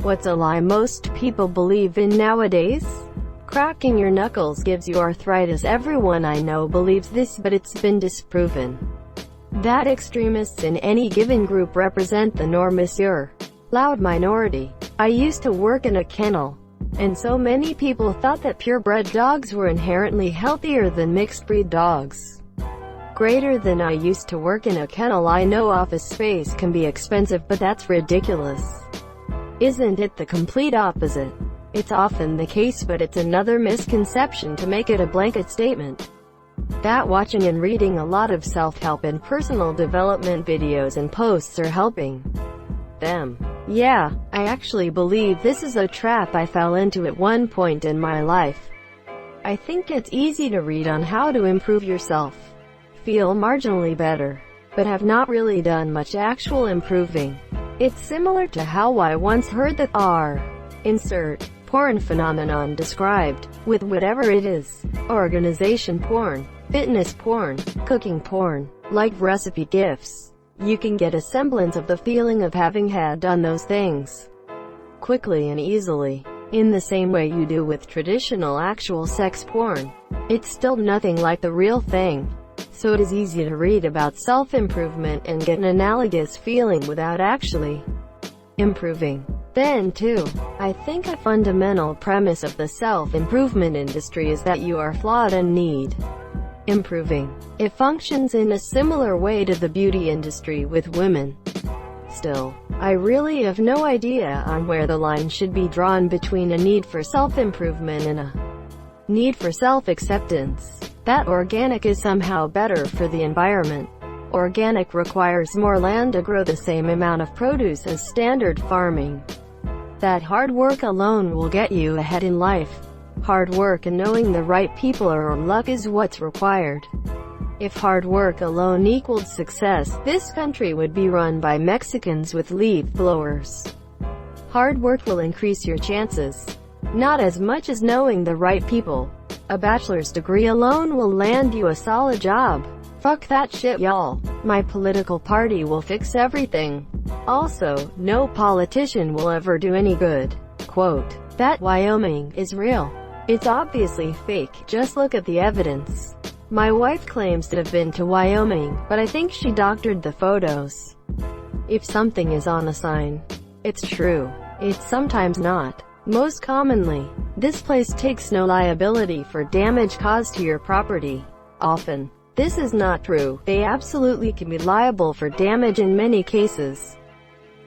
What's a lie most people believe in nowadays? Cracking your knuckles gives you arthritis. Everyone I know believes this, but it's been disproven that extremists in any given group represent the loud minority. I used to work in a kennel, and so many people thought that purebred dogs were inherently healthier than mixed-breed dogs. Greater than I used to work in a kennel. I know office space can be expensive, but that's ridiculous. Isn't it the complete opposite? It's often the case, but it's another misconception to make it a blanket statement that watching and reading a lot of self-help and personal development videos and posts are helping them. Yeah, I actually believe this is a trap I fell into at one point in my life. I think it's easy to read on how to improve yourself, feel marginally better, but have not really done much actual improving. It's similar to how I once heard the insert porn phenomenon described, with whatever it is: organization porn, fitness porn, cooking porn, like recipe gifs. You can get a semblance of the feeling of having had done those things quickly and easily, in the same way you do with traditional actual sex porn. It's still nothing like the real thing, so it is easy to read about self-improvement and get an analogous feeling without actually improving. Then too, I think a fundamental premise of the self-improvement industry is that you are flawed and need improving. It functions in a similar way to the beauty industry with women. Still, I really have no idea on where the line should be drawn between a need for self-improvement and a need for self-acceptance. That organic is somehow better for the environment. Organic requires more land to grow the same amount of produce as standard farming. That hard work alone will get you ahead in life. Hard work and knowing the right people or luck is what's required. If hard work alone equaled success, this country would be run by Mexicans with leaf blowers. Hard work will increase your chances, not as much as knowing the right people. A bachelor's degree alone will land you a solid job. Fuck that shit, y'all. My political party will fix everything. Also, no politician will ever do any good. Quote, that Wyoming is real. It's obviously fake, just look at the evidence. My wife claims to have been to Wyoming, but I think she doctored the photos. If something is on a sign, it's true. It's sometimes not. Most commonly, this place takes no liability for damage caused to your property. Often, this is not true. They absolutely can be liable for damage in many cases.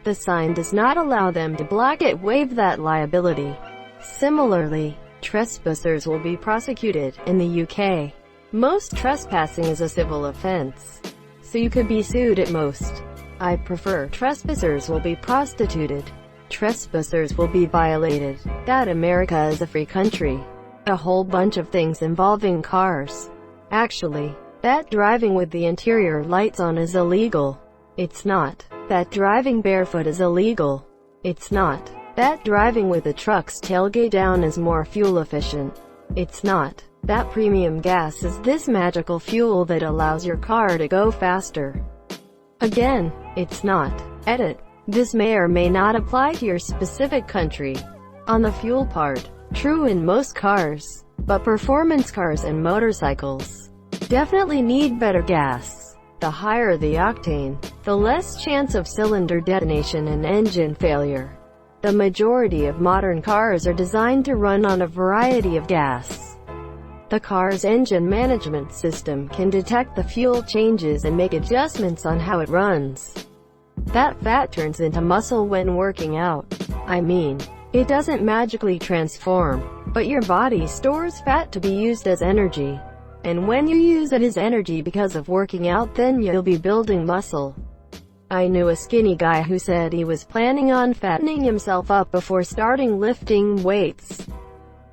The sign does not allow them to blanket waive that liability. Similarly, trespassers will be prosecuted. In the UK, most trespassing is a civil offense, so you could be sued at most. I prefer trespassers will be prostituted. Trespassers will be violated. That America is a free country. A whole bunch of things involving cars. Actually, that driving with the interior lights on is illegal. It's not. That driving barefoot is illegal. It's not. That driving with the truck's tailgate down is more fuel efficient. It's not. That premium gas is this magical fuel that allows your car to go faster. Again, it's not. Edit. This may or may not apply to your specific country. On the fuel part, true in most cars, but performance cars and motorcycles definitely need better gas. The higher the octane, the less chance of cylinder detonation and engine failure. The majority of modern cars are designed to run on a variety of gas. The car's engine management system can detect the fuel changes and make adjustments on how it runs. That fat turns into muscle when working out. I mean, it doesn't magically transform, but your body stores fat to be used as energy. And when you use it as energy because of working out, then you'll be building muscle. I knew a skinny guy who said he was planning on fattening himself up before starting lifting weights,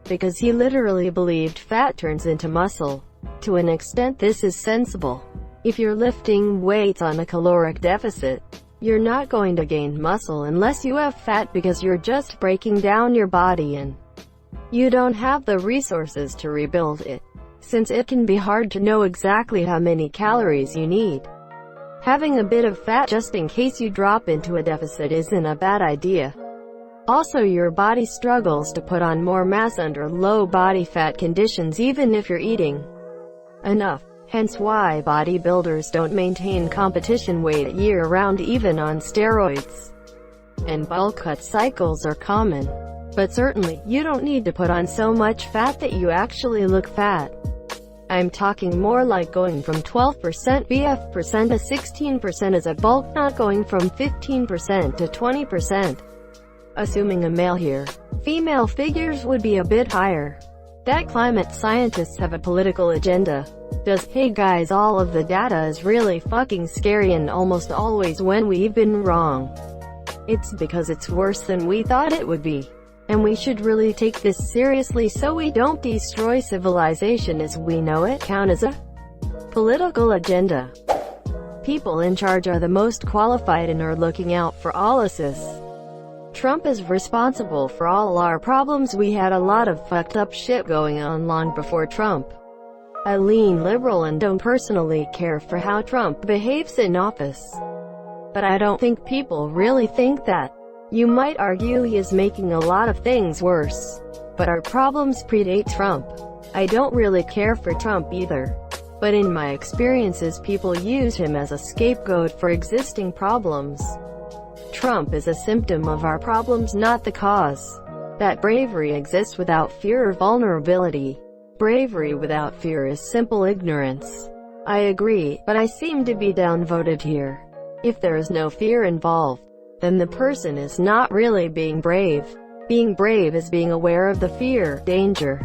because he literally believed fat turns into muscle. To an extent, this is sensible. If you're lifting weights on a caloric deficit, you're not going to gain muscle unless you have fat, because you're just breaking down your body and you don't have the resources to rebuild it, since it can be hard to know exactly how many calories you need. Having a bit of fat just in case you drop into a deficit isn't a bad idea. Also, your body struggles to put on more mass under low body fat conditions even if you're eating enough. Hence why bodybuilders don't maintain competition weight year-round even on steroids. And bulk cut cycles are common. But certainly, you don't need to put on so much fat that you actually look fat. I'm talking more like going from 12% BF% to 16% as a bulk, not going from 15% to 20%. Assuming a male here, female figures would be a bit higher. That climate scientists have a political agenda. Does, hey guys, all of the data is really fucking scary and almost always when we've been wrong. It's because it's worse than we thought it would be. And we should really take this seriously so we don't destroy civilization as we know it. Count as a political agenda. People in charge are the most qualified and are looking out for all of us. Trump is responsible for all our problems. We had a lot of fucked up shit going on long before Trump. I lean liberal and don't personally care for how Trump behaves in office. But I don't think people really think that. You might argue he is making a lot of things worse. But our problems predate Trump. I don't really care for Trump either. But in my experiences, people use him as a scapegoat for existing problems. Trump is a symptom of our problems, not the cause. That bravery exists without fear or vulnerability. Bravery without fear is simple ignorance. I agree, but I seem to be downvoted here. If there is no fear involved, then the person is not really being brave. Being brave is being aware of the fear, danger,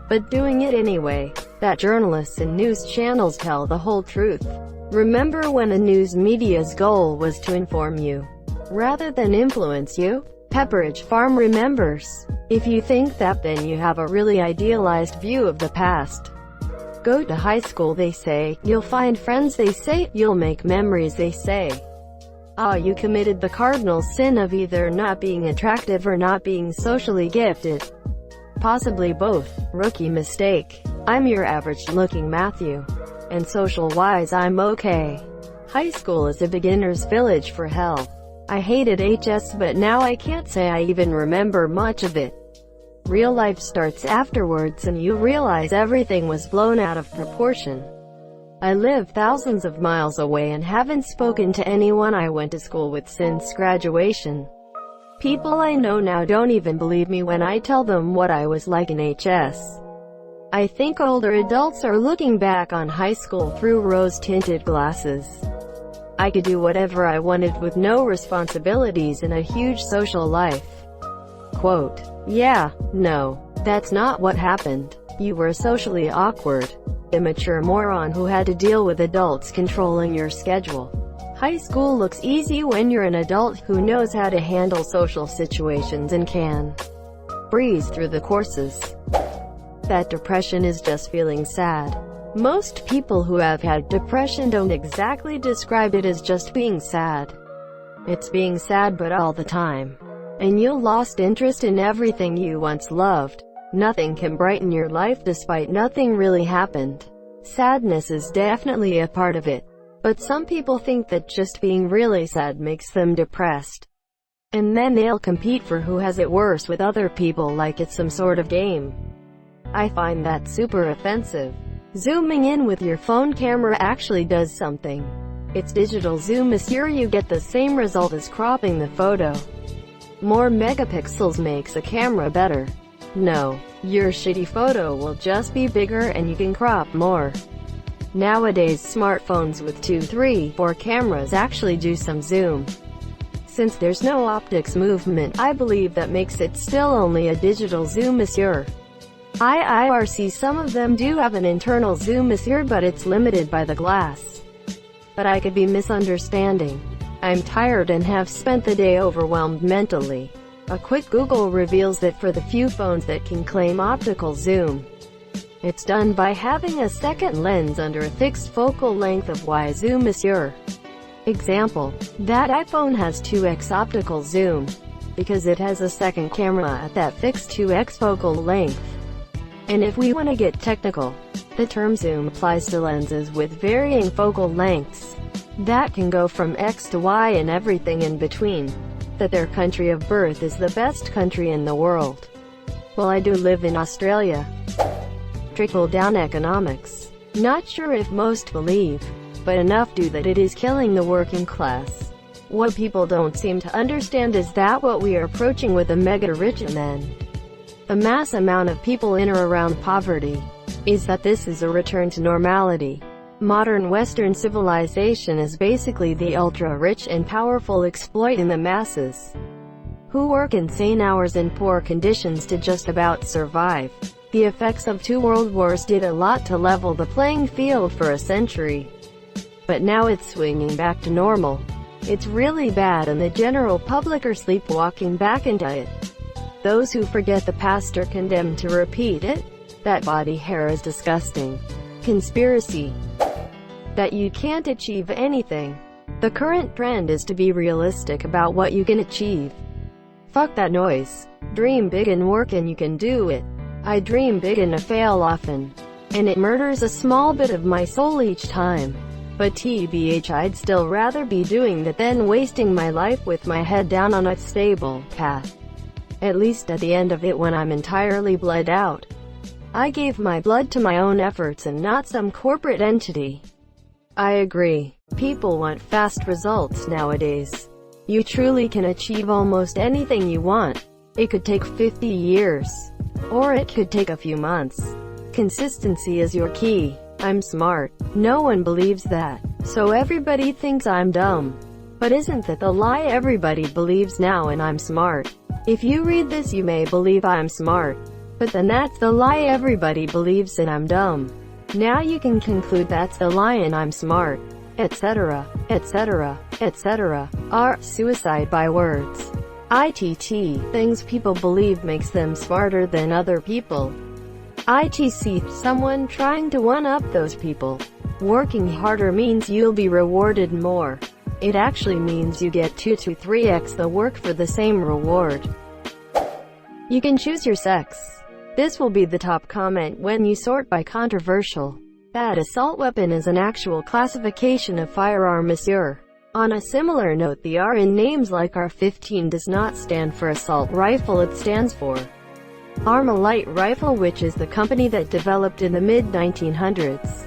but doing it anyway. That journalists and news channels tell the whole truth. Remember when the news media's goal was to inform you, rather than influence you? Pepperidge Farm remembers. If you think that, then you have a really idealized view of the past. Go to high school, they say. You'll find friends, they say. You'll make memories, they say. You committed the cardinal sin of either not being attractive or not being socially gifted. Possibly both. Rookie mistake. I'm your average-looking Matthew. And social-wise I'm okay. High school is a beginner's village for hell. I hated HS, but now I can't say I even remember much of it. Real life starts afterwards and you realize everything was blown out of proportion. I live thousands of miles away and haven't spoken to anyone I went to school with since graduation. People I know now don't even believe me when I tell them what I was like in HS. I think older adults are looking back on high school through rose-tinted glasses. I could do whatever I wanted with no responsibilities and a huge social life. Quote, yeah, no, that's not what happened. You were socially awkward, immature moron who had to deal with adults controlling your schedule. High school looks easy when you're an adult who knows how to handle social situations and can breeze through the courses. That depression is just feeling sad. Most people who have had depression don't exactly describe it as just being sad. It's being sad but all the time. And you lost interest in everything you once loved. Nothing can brighten your life despite nothing really happened. Sadness is definitely a part of it. But some people think that just being really sad makes them depressed. And then they'll compete for who has it worse with other people like it's some sort of game. I find that super offensive. Zooming in with your phone camera actually does something. It's digital zoom, monsieur. You get the same result as cropping the photo. More megapixels makes a camera better. No, your shitty photo will just be bigger and you can crop more. Nowadays smartphones with 2, 3, 4 cameras actually do some zoom. Since there's no optics movement, I believe that makes it still only a digital zoom, monsieur. IRC, some of them do have an internal zoom, monsieur, but it's limited by the glass. But I could be misunderstanding. I'm tired and have spent the day overwhelmed mentally. A quick Google reveals that for the few phones that can claim optical zoom, it's done by having a second lens under a fixed focal length of Y zoom, monsieur. Example, that iPhone has 2x optical zoom, because it has a second camera at that fixed 2x focal length. And if we want to get technical, the term zoom applies to lenses with varying focal lengths. That can go from X to Y and everything in between. that their country of birth is the best country in the world. Well, I do live in Australia. Trickle-down economics. Not sure if most believe, but enough do that it is killing the working class. What people don't seem to understand is that what we are approaching with a mega-rich and then a mass amount of people in or around poverty is that this is a return to normality. Modern Western civilization is basically the ultra-rich and powerful exploiting the masses, who work insane hours in poor conditions to just about survive. The effects of 2 world wars did a lot to level the playing field for a century. But now it's swinging back to normal. It's really bad and the general public are sleepwalking back into it. Those who forget the past are condemned to repeat it. That body hair is disgusting. Conspiracy. That you can't achieve anything. The current trend is to be realistic about what you can achieve. Fuck that noise. Dream big and work and you can do it. I dream big and I fail often. And it murders a small bit of my soul each time. But TBH, I'd still rather be doing that than wasting my life with my head down on a stable path. At least at the end of it when I'm entirely bled out. I gave my blood to my own efforts and not some corporate entity. I agree. People want fast results nowadays. You truly can achieve almost anything you want. It could take 50 years. Or it could take a few months. Consistency is your key. I'm smart. No one believes that. So everybody thinks I'm dumb. But isn't that the lie everybody believes now? And I'm smart. If you read this you may believe I'm smart. But then that's the lie everybody believes and I'm dumb. Now you can conclude that's the lie and I'm smart. Etc. etc. etc. are suicide by words. ITT, things people believe makes them smarter than other people. ITC, someone trying to one-up those people. Working harder means you'll be rewarded more. It actually means you get 2 to 3x the work for the same reward. You can choose your sex. This will be the top comment when you sort by controversial. That assault weapon is an actual classification of firearm, monsieur. On a similar note, the R in names like R15 does not stand for assault rifle, it stands for Armalite Rifle, which is the company that developed in the mid-1900s.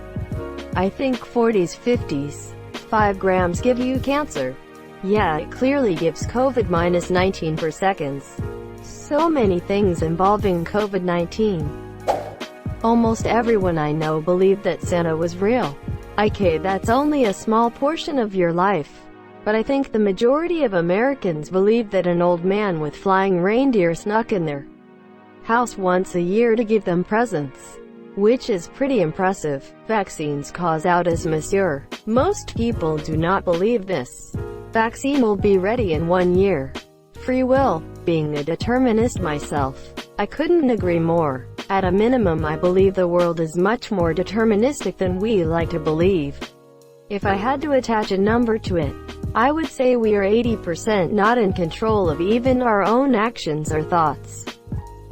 I think 40s, 50s. 5 grams give you cancer. Yeah, it clearly gives COVID-19 per seconds. So many things involving COVID-19. Almost everyone I know believed that Santa was real. Okay, that's only a small portion of your life. But I think the majority of Americans believe that an old man with flying reindeer snuck in their house once a year to give them presents. Which is pretty impressive. Vaccines cause outis, monsieur. Most people do not believe this. Vaccine will be ready in 1 year. Free will. Being a determinist myself, I couldn't agree more. At a minimum, I believe the world is much more deterministic than we like to believe. If I had to attach a number to it, I would say we are 80% not in control of even our own actions or thoughts.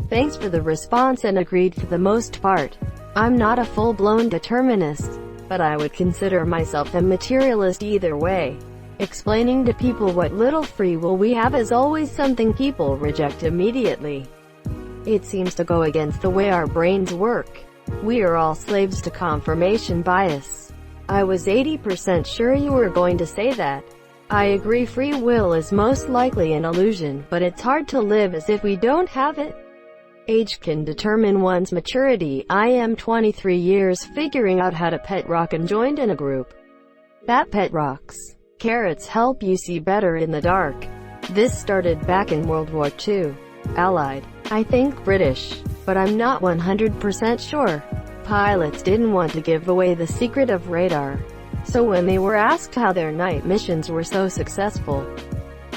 Thanks for the response and agreed for the most part. I'm not a full-blown determinist, but I would consider myself a materialist either way. Explaining to people what little free will we have is always something people reject immediately. It seems to go against the way our brains work. We are all slaves to confirmation bias. I was 80% sure you were going to say that. I agree, free will is most likely an illusion, but it's hard to live as if we don't have it. Age can determine one's maturity. I am 23 years figuring out how to pet rock and joined in a group that pet rocks. Carrots help you see better in the dark. This started back in World War II. Allied. I think British, but I'm not 100% sure. Pilots didn't want to give away the secret of radar. So when they were asked how their night missions were so successful,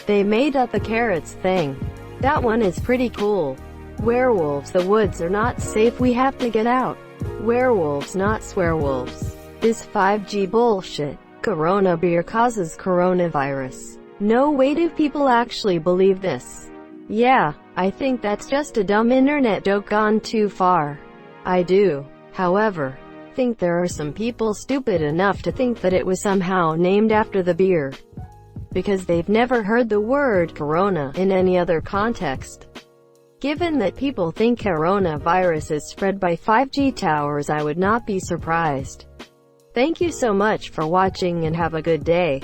they made up the carrots thing. That one is pretty cool. Werewolves, the woods are not safe, we have to get out. Werewolves, not swearwolves. This 5G bullshit. Corona beer causes coronavirus. No way, do people actually believe this? Yeah, I think that's just a dumb internet joke gone too far. I do, however, think there are some people stupid enough to think that it was somehow named after the beer. because they've never heard the word corona in any other context. Given that people think coronavirus is spread by 5G towers, I would not be surprised. Thank you so much for watching and have a good day.